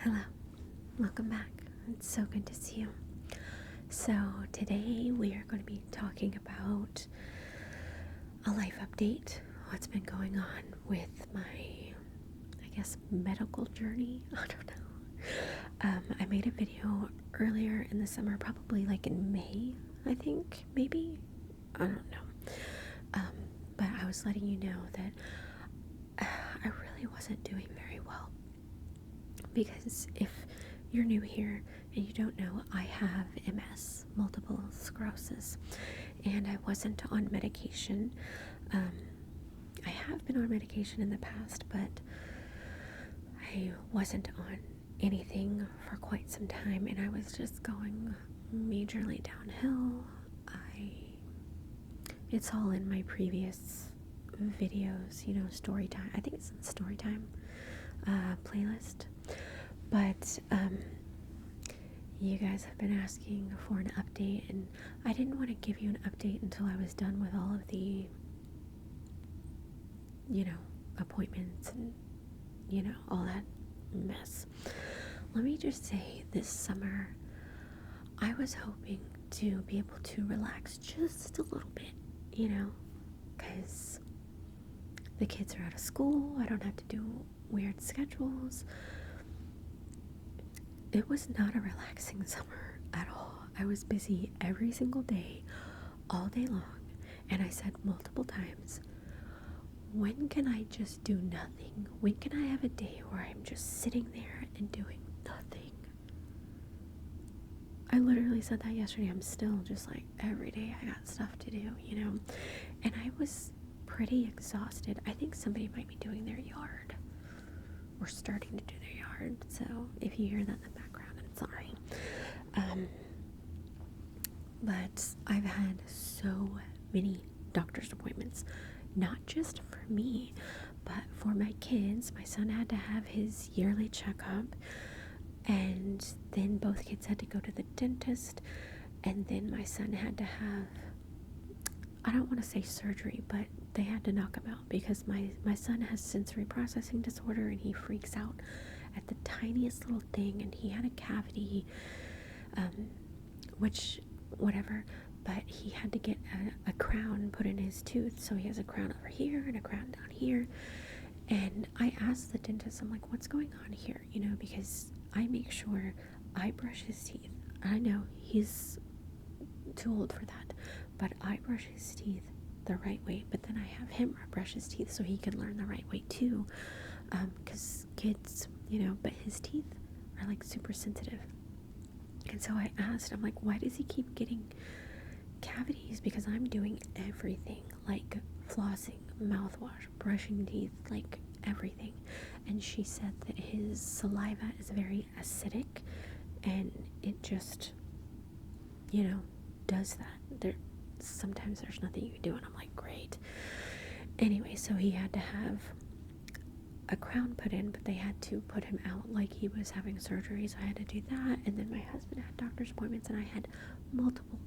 Hello, welcome back. It's so good to see you. So, today we are going to be talking about a life update, what's been going on with my, medical journey. I don't know. I made a video earlier in the summer, probably like in May, I think, maybe. I don't know. But I was letting you know that I really wasn't doing very well. Because if you're new here and you don't know, I have MS, multiple sclerosis, and I wasn't on medication. I have been on medication in the past, but I wasn't on anything for quite some time, and I was just going majorly downhill. It's all in my previous videos, story time. I think it's in story time playlist. But you guys have been asking for an update, and I didn't want to give you an update until I was done with all of the appointments and all that mess. Let me just say, this summer I was hoping to be able to relax just a little bit, because the kids are out of school. I don't have to do weird schedules. It was not a relaxing summer at all. I was busy every single day, all day long, and I said multiple times, when can I just do nothing? When can I have a day where I'm just sitting there and doing nothing? I literally said that yesterday. I'm still just like, every day I got stuff to do, and I was pretty exhausted. I think somebody might be doing their yard or starting to do their yard, so if you hear that in the background, I'm sorry. But I've had so many doctor's appointments, not just for me, but for my kids. My son had to have his yearly checkup, and then both kids had to go to the dentist, and then my son had to have, I don't want to say surgery, but they had to knock him out because my son has sensory processing disorder, and he freaks out at the tiniest little thing, and he had a cavity, but he had to get a crown put in his tooth, so he has a crown over here and a crown down here. And I asked the dentist, I'm like, what's going on here, because I make sure I brush his teeth. I know he's too old for that, but I brush his teeth the right way, but then I have him brush his teeth so he can learn the right way too, because kids, but his teeth are like super sensitive. And so I asked, I'm like, why does he keep getting cavities? Because I'm doing everything, like flossing, mouthwash, brushing teeth, like everything. And she said that his saliva is very acidic, and it just, does that. Sometimes there's nothing you can do, and I'm like, great. Anyway, so he had to have a crown put in, but they had to put him out like he was having surgery, so I had to do that. And then my husband had doctor's appointments, and I had multiple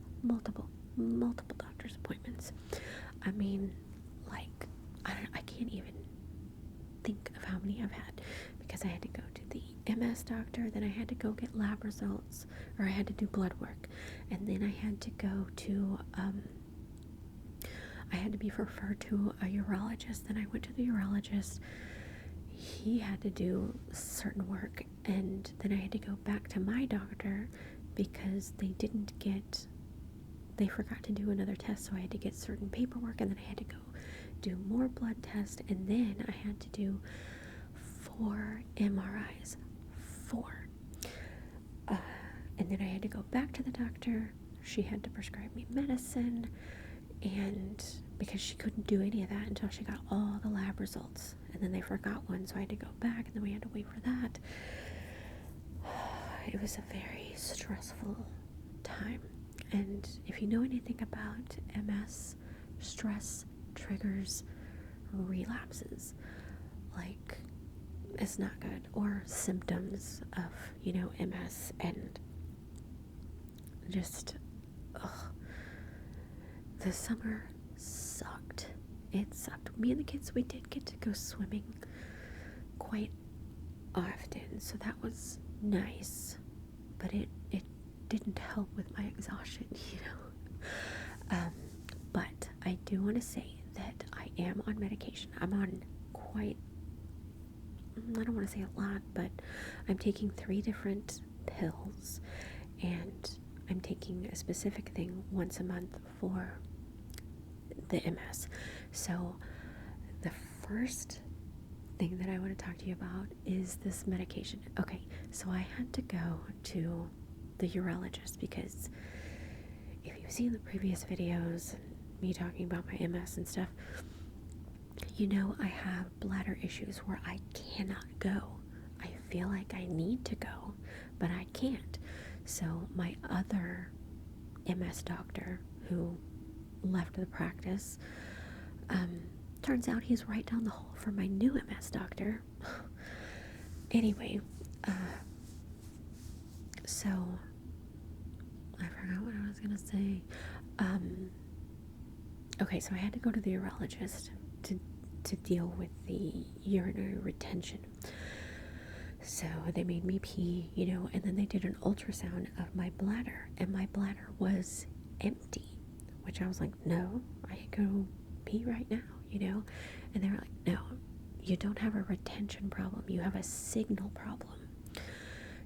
doctor's appointments. I mean, like, I can't even think of how many I've had, because I had to go to the MS doctor, then I had to go get lab results, or I had to do blood work, and then I had to go to I had to be referred to a urologist. Then I went to the urologist. He had to do certain work, and then I had to go back to my doctor because they forgot to do another test, so I had to get certain paperwork, and then I had to go do more blood tests, and then I had to do 4 MRIs. 4. And then I had to go back to the doctor. She had to prescribe me medicine, and because she couldn't do any of that until she got all the lab results, and then they forgot one, so I had to go back, and then we had to wait for that. It was a very stressful time. And if you know anything about MS, stress triggers relapses. Like, it's not good. Or symptoms of, MS, and just, the summer sucked. It sucked. Me and the kids, we did get to go swimming quite often, so that was nice, but it didn't help with my exhaustion, you know. But I do want to say that I am on medication. I'm on quite, I don't want to say a lot, but I'm taking 3 different pills, and I'm taking a specific thing once a month for the MS. So the first thing that I want to talk to you about is this medication. Okay, so I had to go to the urologist because if you've seen the previous videos and me talking about my MS and stuff, you know I have bladder issues where I cannot go. I feel like I need to go, but I can't. So my other MS doctor, who left the practice, turns out he's right down the hall from my new MS doctor. Anyway, so I forgot what I was gonna say. Okay, so I had to go to the urologist to deal with the urinary retention. So they made me pee, you know, and then they did an ultrasound of my bladder, and my bladder was empty, which I was like, no, I can go pee right now, you know. And they were like, no, you don't have a retention problem, you have a signal problem.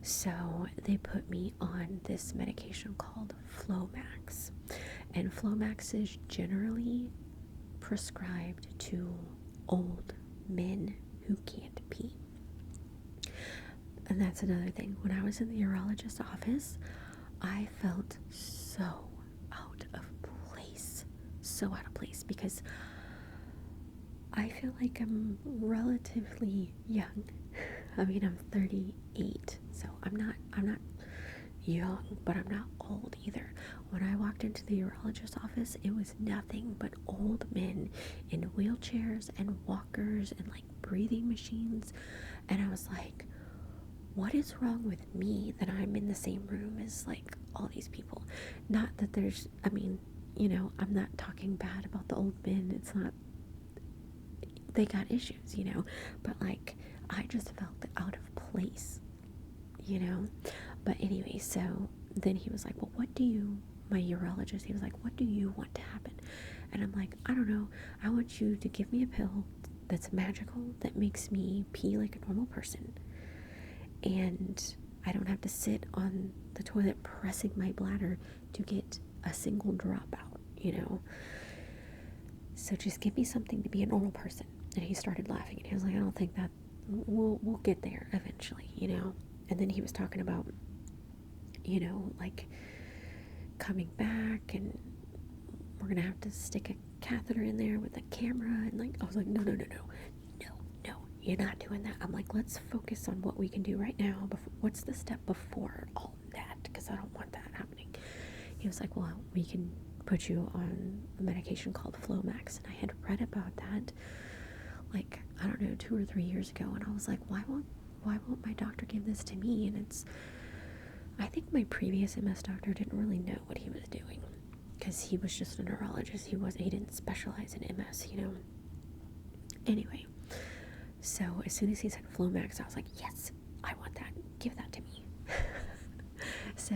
So they put me on this medication called Flomax, and Flomax is generally prescribed to old men who can't pee. And that's another thing. When I was in the urologist's office, I felt so out of place. So out of place, because I feel like I'm relatively young. I mean, I'm 38, so I'm not young, but I'm not old either. When I walked into the urologist's office, it was nothing but old men in wheelchairs and walkers and like breathing machines, and I was like, what is wrong with me that I'm in the same room as like all these people? Not that there's, I mean, you know, I'm not talking bad about the old men. It's not, they got issues, you know, but like I just felt out of place, you know. But anyway, so then he was like, well, my urologist, he was like, what do you want to happen? And I'm like, I don't know, I want you to give me a pill that's magical, that makes me pee like a normal person, and I don't have to sit on the toilet pressing my bladder to get a single drop out, you know. So just give me something to be a normal person. And he started laughing, and he was like, I don't think that we'll get there eventually, you know. And then he was talking about, you know, like coming back, and we're gonna have to stick a catheter in there with a camera, and like I was like, no, you're not doing that. I'm like, let's focus on what we can do right now. What's the step before all that? Because I don't want that happening. He was like, well, we can put you on a medication called Flomax. And I had read about that like, I don't know, 2 or 3 years ago, and I was like, why won't my doctor give this to me? And I think my previous MS doctor didn't really know what he was doing, because he was just a neurologist. He didn't specialize in MS, you know. Anyway, so as soon as he said Flomax, I was like, yes, I want that. Give that to me. So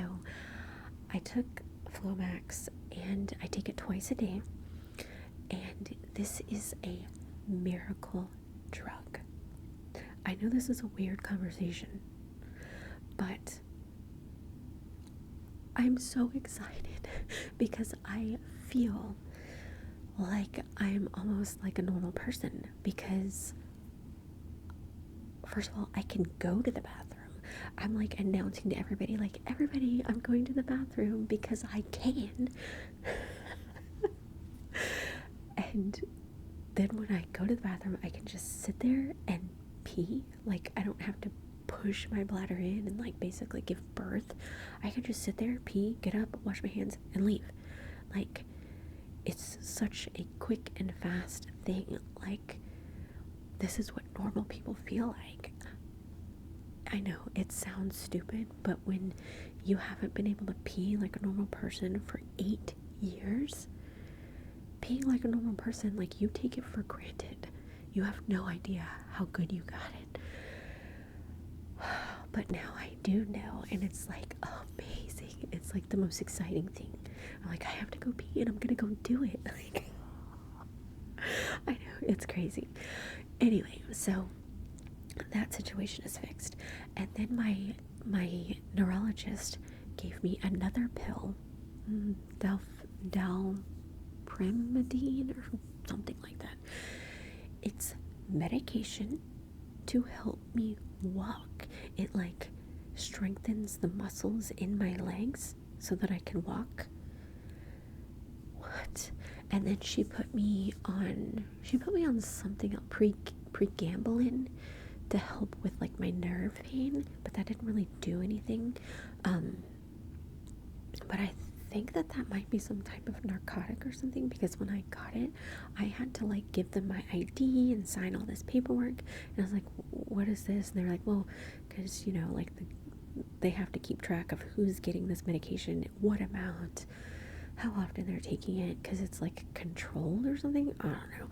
I took Flomax, and I take it twice a day, and this is a miracle drug. I know this is a weird conversation, but I'm so excited because I feel like I'm almost like a normal person, because first of all, I can go to the bathroom. I'm like announcing to everybody, like, everybody, I'm going to the bathroom because I can. And then when I go to the bathroom, I can just sit there and pee. Like, I don't have to push my bladder in and like basically give birth. I can just sit there, pee, get up, wash my hands, and leave. Like, it's such a quick and fast thing. Like, this is what normal people feel like. I know it sounds stupid, but when you haven't been able to pee like a normal person for 8 years, peeing like a normal person, like, you take it for granted. You have no idea how good you got it. But now I do know, and it's like amazing. It's like the most exciting thing. I'm like, I have to go pee and I'm gonna go do it. Like, I know, it's crazy. Anyway, so that situation is fixed. And then my neurologist gave me another pill, dalprimidine or something like that. It's medication to help me walk. It like strengthens the muscles in my legs so that I can walk. What? And then she put me on something else, pregabalin, to help with like my nerve pain, but that didn't really do anything. But I think that might be some type of narcotic or something, because when I got it, I had to like give them my ID and sign all this paperwork, and I was like, what is this? And they're like, well, because like they have to keep track of who's getting this medication, what amount, how often they're taking it, because it's like controlled or something. I don't know.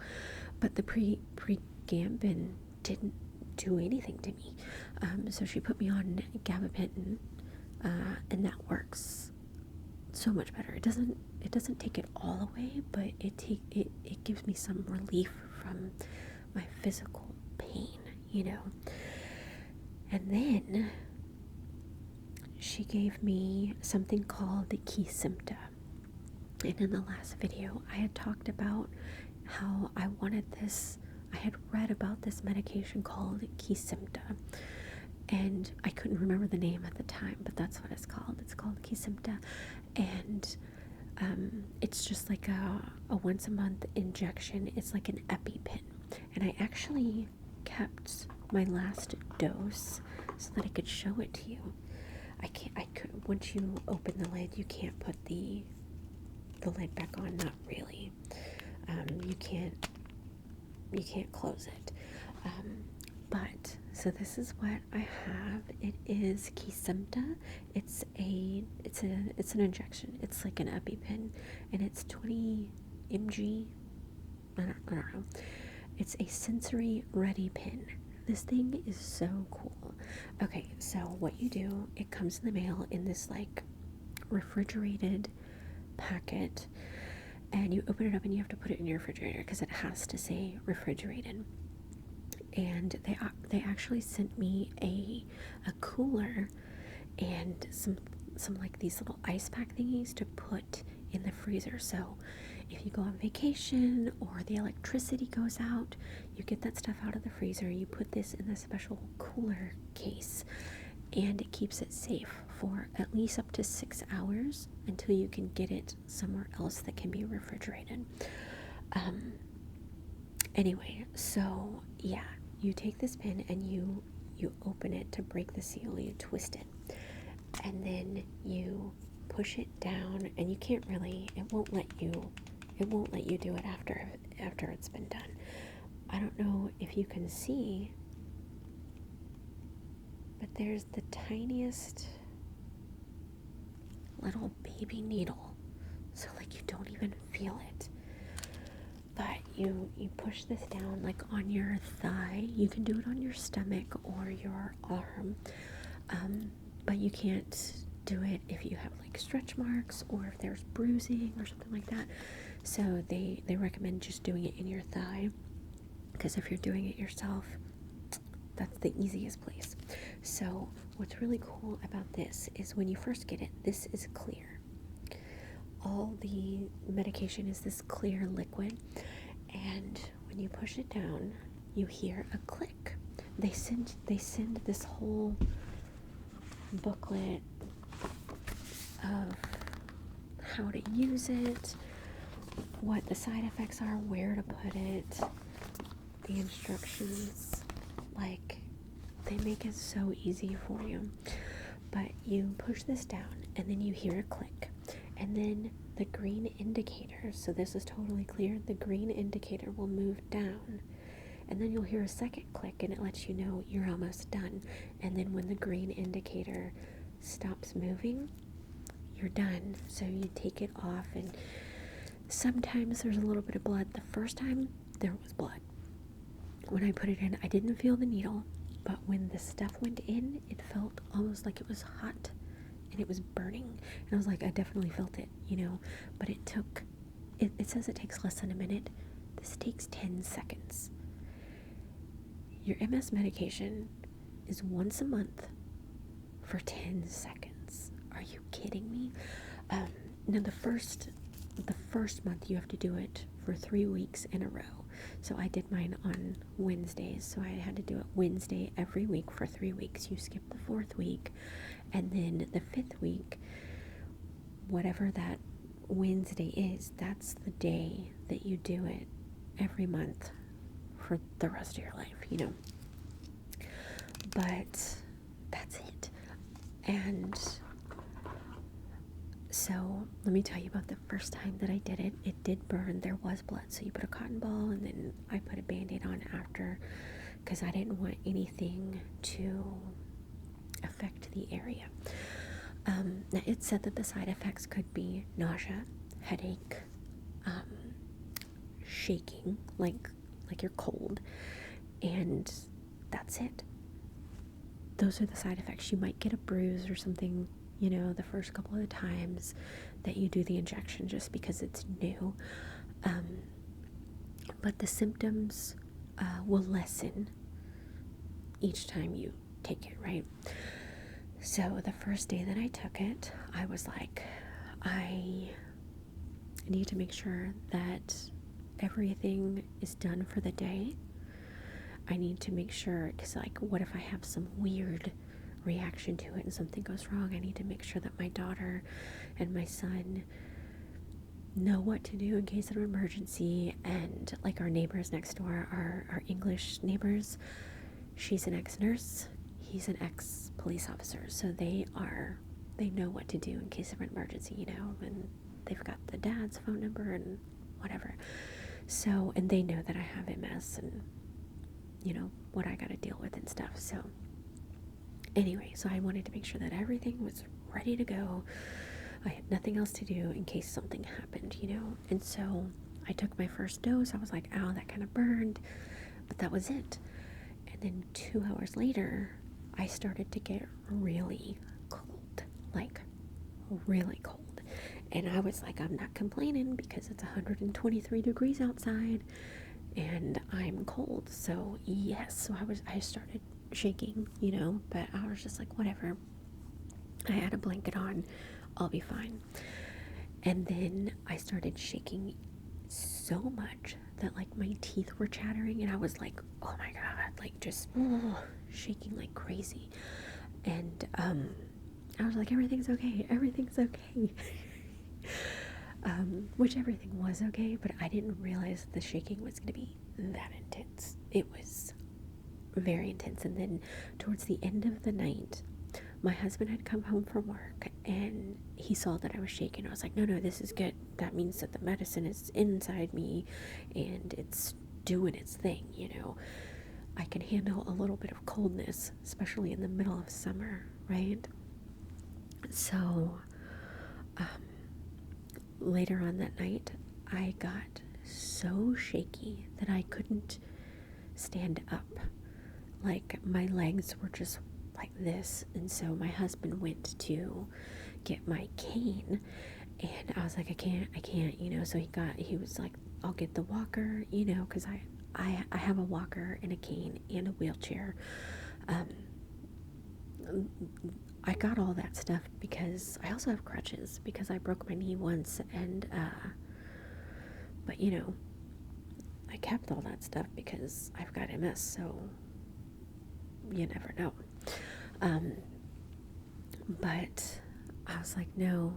But the pregabalin didn't do anything to me. So she put me on gabapentin, and that works so much better. It doesn't take it all away, but it gives me some relief from my physical pain, And then she gave me something called the Kesimpta. And in the last video, I had talked about how I wanted this. I had read about this medication called Kesimpta, and I couldn't remember the name at the time, but that's what it's called. It's called Kesimpta, and it's just like a once a month injection. It's like an EpiPen, and I actually kept my last dose so that I could show it to you. I could, once you open the lid, you can't put the lid back on. Not really. You can't close it. But so this is what I have. It is Kesimpta. It's an injection. It's like an EpiPen, and it's 20 mg. I don't know. It's a sensory ready pen. This thing is so cool. Okay, so what you do, it comes in the mail in this like refrigerated packet, and you open it up and you have to put it in your refrigerator because it has to say refrigerated. And they actually sent me a cooler and some like these little ice pack thingies to put in the freezer. So if you go on vacation or the electricity goes out, you get that stuff out of the freezer, you put this in the special cooler case, and it keeps it safe for at least up to 6 hours until you can get it somewhere else that can be refrigerated. Anyway, so yeah, you take this pen and you open it to break the seal, you twist it, and then you push it down, and you can't really, it won't let you do it after it's been done. I don't know if you can see, but there's the tiniest little baby needle, so like you don't even feel it. But you push this down like on your thigh. You can do it on your stomach or your arm, but you can't do it if you have like stretch marks or if there's bruising or something like that. So they recommend just doing it in your thigh, because if you're doing it yourself, that's the easiest place. So what's really cool about this is when you first get it, this is clear. All the medication is this clear liquid, and when you push it down, you hear a click. They send this whole booklet of how to use it, what the side effects are, where to put it, the instructions. Like, they make it so easy for you. But you push this down, and then you hear a click, and then the green indicator, so this is totally clear, the green indicator will move down, and then you'll hear a second click, and it lets you know you're almost done. And then when the green indicator stops moving, you're done. So you take it off, and sometimes there's a little bit of blood. The first time there was blood. When I put it in, I didn't feel the needle, but when the stuff went in, it felt almost like it was hot and it was burning. And I was like, I definitely felt it, but it says it takes less than a minute. This takes 10 seconds. Your MS medication is once a month for 10 seconds. Are you kidding me? Now the first month you have to do it for 3 weeks in a row. So I did mine on Wednesdays. So I had to do it Wednesday every week for 3 weeks. You skip the 4th week, and then the 5th week, whatever that Wednesday is, that's the day that you do it every month for the rest of your life, But that's it. And so let me tell you about the first time that I did it. It did burn. There was blood. So you put a cotton ball, and then I put a Band-Aid on after, because I didn't want anything to affect the area. Now it said that the side effects could be nausea, headache, shaking, like you're cold, and that's it. Those are the side effects. You might get a bruise or something, the first couple of times that you do the injection, just because it's new. But the symptoms will lessen each time you take it, right? So the first day that I took it, I was like, I need to make sure that everything is done for the day. I need to make sure, because what if I have some weird reaction to it and something goes wrong? I need to make sure that my daughter and my son know what to do in case of an emergency. And our neighbors next door, our English neighbors, she's an ex-nurse, he's an ex-police officer, so they know what to do in case of an emergency, and they've got the dad's phone number and whatever. So, and they know that I have MS and what I gotta deal with and stuff. So anyway, so I wanted to make sure that everything was ready to go. I had nothing else to do in case something happened, And so I took my first dose. I was like, ow, that kind of burned, but that was it. And then 2 hours later, I started to get really cold, really cold. And I was like, I'm not complaining because it's 123 degrees outside and I'm cold. So yes, so I started shaking, but I was just like, whatever. I had a blanket on, I'll be fine. And then I started shaking so much that my teeth were chattering, and I was like, oh my god, just shaking like crazy. And I was like, everything's okay, which everything was okay, but I didn't realize the shaking was going to be that intense. It was very intense. And then towards the end of the night, my husband had come home from work and he saw that I was shaking. I was like, no, this is good. That means that the medicine is inside me and it's doing its thing, I can handle a little bit of coldness, especially in the middle of summer, right? So later on that night, I got so shaky that I couldn't stand up. My legs were just like this. And so my husband went to get my cane, and I was like, I can't, so he was like, I'll get the walker, because I have a walker and a cane and a wheelchair. I got all that stuff because I also have crutches because I broke my knee once, and but I kept all that stuff because I've got MS, so you never know. But I was like, no,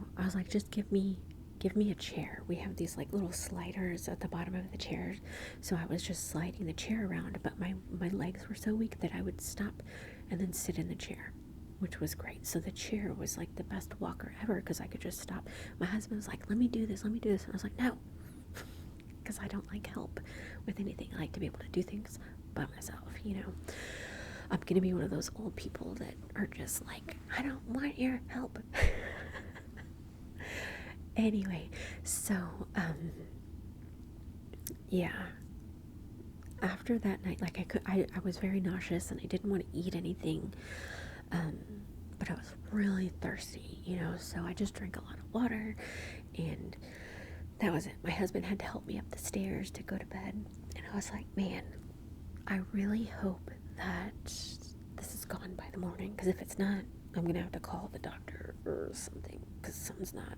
just give me a chair. We have these little sliders at the bottom of the chair, so I was just sliding the chair around, but my legs were so weak that I would stop and then sit in the chair, which was great. So the chair was the best walker ever because I could just stop. My husband was like, let me do this, and I was like, no, because I don't like help with anything. I like to be able to do things by myself, I'm gonna be one of those old people that are just like, I don't want your help. Anyway, so yeah, after that night, like I was very nauseous and I didn't want to eat anything. But I was really thirsty, so I just drank a lot of water, and that was it. My husband had to help me up the stairs to go to bed, and I was like, man, I really hope that this is gone by the morning, because if it's not, I'm gonna have to call the doctor or something, because something's not,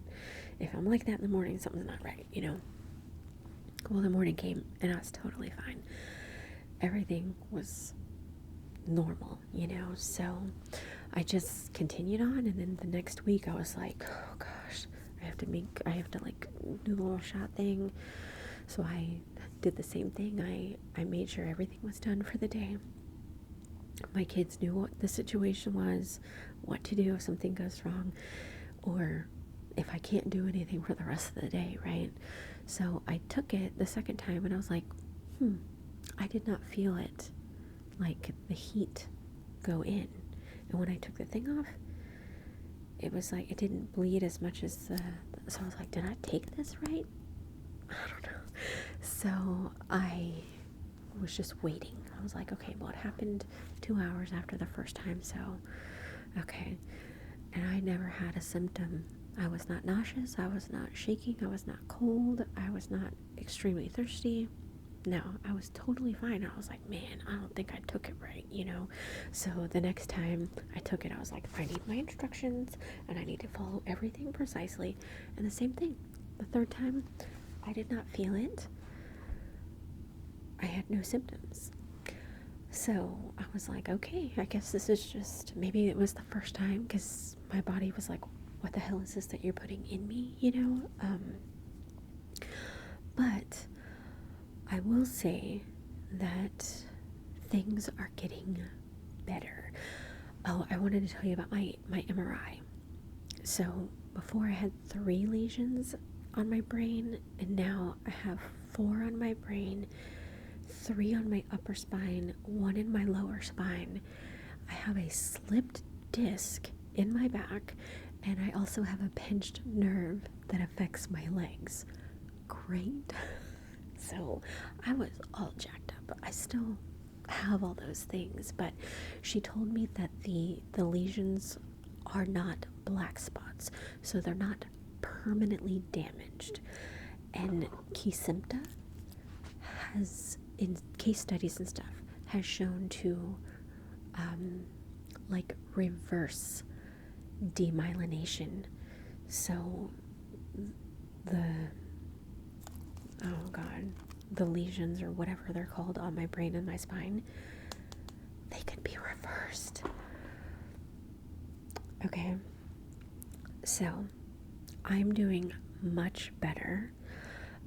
if I'm like that in the morning, something's not right. Well, the morning came and I was totally fine. Everything was normal, so I just continued on, and then the next week I was like, oh gosh, I have to like do the little shot thing. So I did the same thing. I made sure everything was done for the day. My kids knew what the situation was, what to do if something goes wrong, or if I can't do anything for the rest of the day, right? So I took it the second time and I was like, I did not feel it, like the heat go in. And when I took the thing off, it was like it didn't bleed as much as so I was like, did I take this right? I don't know. So I was just waiting. I was like, okay, well, it happened 2 hours after the first time, so okay. And I never had a symptom. I was not nauseous, I was not shaking, I was not cold, I was not extremely thirsty. No, I was totally fine. I was like, man, I don't think I took it right, So the next time I took it, I was like, I need my instructions and I need to follow everything precisely. And the same thing. The third time, I did not feel it. I had no symptoms. So I was like, okay, I guess this is just, maybe it was the first time, because my body was like, what the hell is this that you're putting in me, But I will say that things are getting better. Oh, I wanted to tell you about my MRI. So before I had 3 lesions on my brain, and now I have 4 on my brain, 3 on my upper spine, 1 in my lower spine. I have a slipped disc in my back, and I also have a pinched nerve that affects my legs. Great. So I was all jacked up. I still have all those things, but she told me that the lesions are not black spots, so they're not permanently damaged. And Kesimpta has, in case studies and stuff, has shown to like reverse demyelination. So the lesions or whatever they're called on my brain and my spine, they could be reversed. Okay, so I'm doing much better.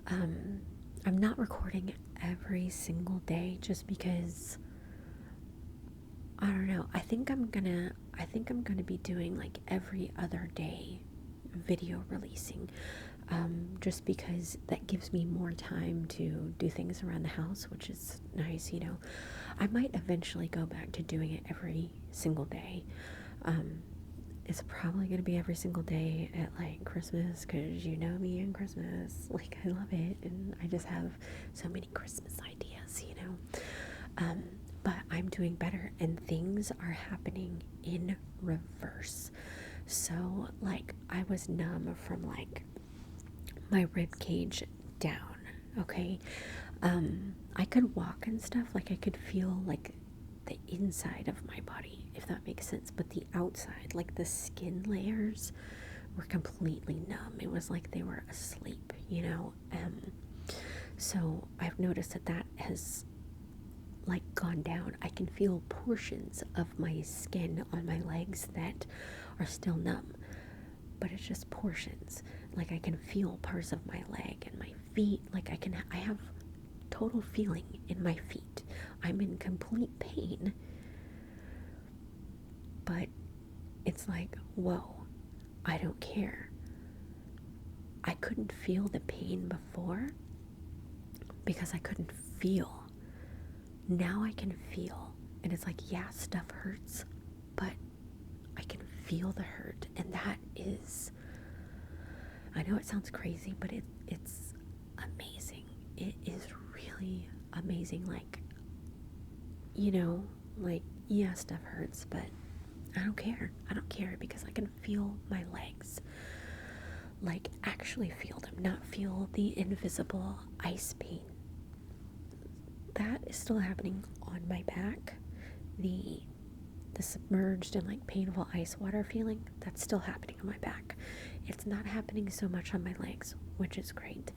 I'm not recording every single day just because I don't know. I think I'm gonna be doing like every other day video releasing, just because that gives me more time to do things around the house, which is nice. I might eventually go back to doing it every single day. It's probably going to be every single day at like Christmas, because me and Christmas, like I love it, and I just have so many Christmas ideas, but I'm doing better and things are happening in reverse. So like I was numb from like my rib cage down, okay? I could walk and stuff, like I could feel like the inside of my body, if that makes sense, but the outside, like the skin layers, were completely numb. It was like they were asleep, so I've noticed that has like gone down. I can feel portions of my skin on my legs that are still numb, but it's just portions. Like I can feel parts of my leg and my feet. Like I have total feeling in my feet. I'm in complete pain, but it's like, whoa, I don't care. I couldn't feel the pain before because I couldn't feel. Now I can feel, and it's like, yeah, stuff hurts, but I can feel the hurt, and that is, I know it sounds crazy, but it's amazing. It is really amazing. Like you know, like, yeah, stuff hurts, but I don't care. I don't care because I can feel my legs. Like, actually feel them, not feel the invisible ice pain. That is still happening on my back. The submerged and like painful ice water feeling, that's still happening on my back. It's not happening so much on my legs, which is great.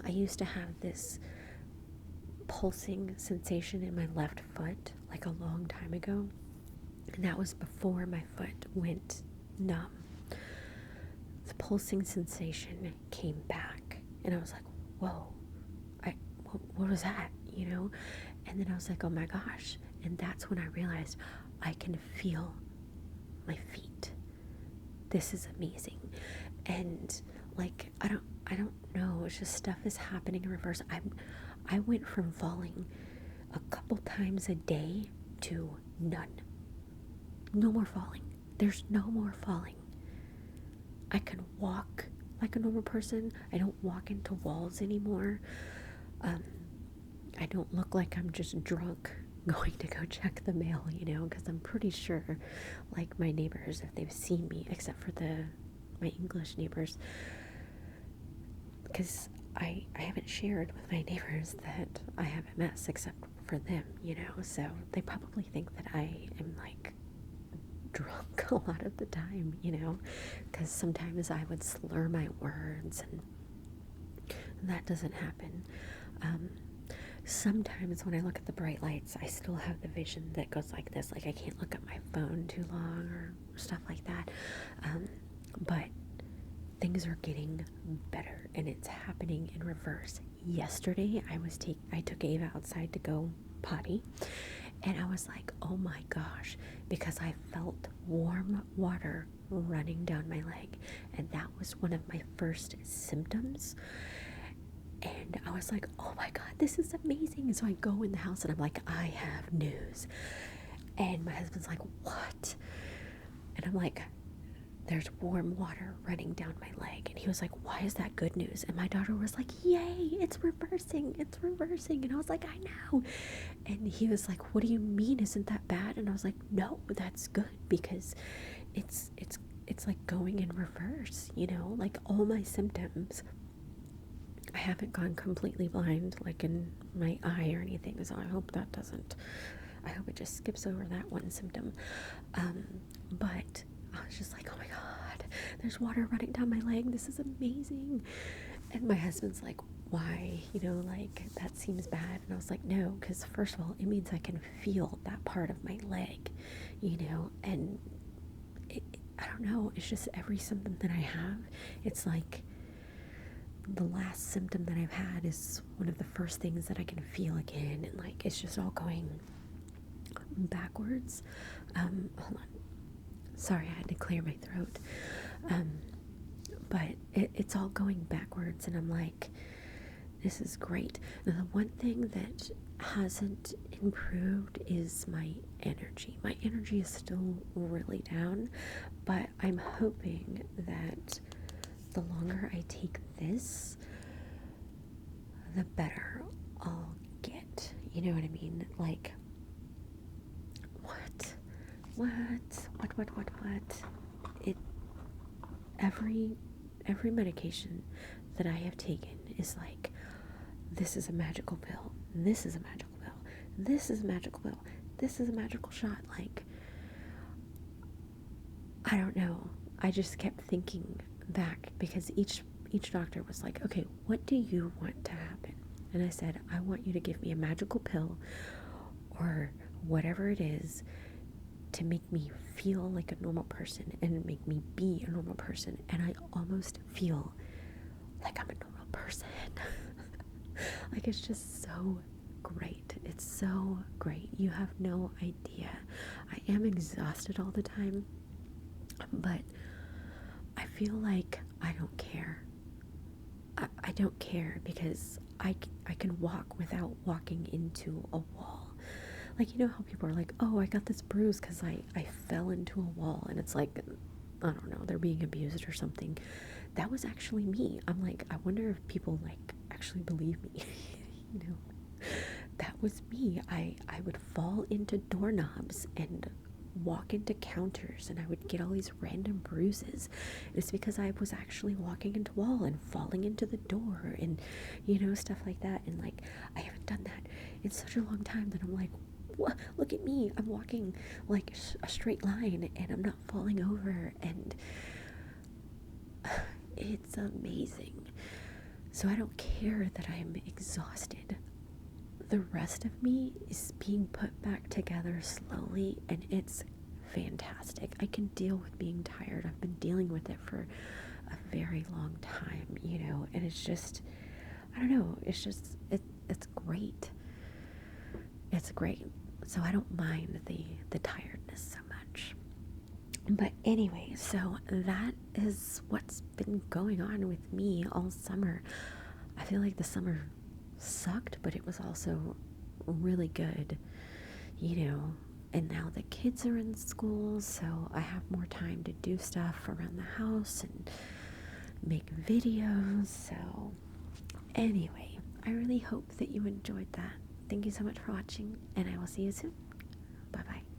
I used to have this pulsing sensation in my left foot like a long time ago, and that was before my foot went numb. The pulsing sensation came back, and I was like, whoa, what was that, you know? And then I was like, oh my gosh. And that's when I realized I can feel my feet. This is amazing. And like, I don't know, it's just stuff is happening in reverse. I went from falling a couple times a day to none. No more falling. There's no more falling. I can walk like a normal person. I don't walk into walls anymore. I don't look like I'm just drunk going to go check the mail, you know, because I'm pretty sure, like, my neighbors, if they've seen me, except for my English neighbors, because I haven't shared with my neighbors that I have MS except for them, you know, so they probably think that I am, like, drunk a lot of the time, you know, because sometimes I would slur my words, and that doesn't happen. Sometimes when I look at the bright lights, I still have the vision that goes like this, like I can't look at my phone too long or stuff like that. But things are getting better, and it's happening in reverse. Yesterday, I took Ava outside to go potty, and I was like, oh my gosh, because I felt warm water running down my leg, and that was one of my first symptoms. And I was like, oh my God, this is amazing. And so I go in the house and I'm like, I have news. And my husband's like, what? And I'm like, there's warm water running down my leg. And he was like, why is that good news? And my daughter was like, yay, it's reversing. It's reversing. And I was like, I know. And he was like, what do you mean? Isn't that bad? And I was like, no, that's good, because it's like going in reverse, you know, like all my symptoms. I haven't gone completely blind, like in my eye or anything, so I hope it just skips over that one symptom. But I was just like, oh my God, there's water running down my leg. This is amazing. And my husband's like, why? You know, like, that seems bad. And I was like, no, because first of all, it means I can feel that part of my leg, you know, and I don't know, it's just every symptom that I have, it's like, the last symptom that I've had is one of the first things that I can feel again, and like it's just all going backwards. Hold on, sorry, I had to clear my throat. But it's all going backwards, and I'm like, this is great. Now, the one thing that hasn't improved is my energy. My energy is still really down, but I'm hoping that the longer I take this, the better I'll get. You know what I mean? Like, what? Every medication that I have taken is like, this is a magical pill. This is a magical pill. This is a magical pill. This is a magical shot. Like, I don't know. I just kept thinking back, because each doctor was like, okay, what do you want to happen? And I said, I want you to give me a magical pill or whatever it is to make me feel like a normal person and make me be a normal person. And I almost feel like I'm a normal person. Like, it's just so great. It's so great. You have no idea. I am exhausted all the time, but I feel like I don't care. I don't care, because I can walk without walking into a wall. Like, you know how people are like, oh, I got this bruise because I fell into a wall, and it's like, I don't know, they're being abused or something. That was actually me. I'm like, I wonder if people like actually believe me. You know, that was me. I would fall into doorknobs and walk into counters, and I would get all these random bruises. It's because I was actually walking into wall and falling into the door, and stuff like that. And like, I haven't done that in such a long time that I'm like, what? Look at me, I'm walking like a straight line and I'm not falling over, and it's amazing. So I don't care that I'm exhausted. The rest of me is being put back together slowly, and it's fantastic. I can deal with being tired. I've been dealing with it for a very long time, and it's just, I don't know, it's just, it's great. It's great. So I don't mind the tiredness so much. But anyway, so that is what's been going on with me all summer. I feel like the summer sucked, but it was also really good, and now the kids are in school, so I have more time to do stuff around the house and make videos. So anyway, I really hope that you enjoyed that. Thank you so much for watching, and I will see you soon. Bye bye.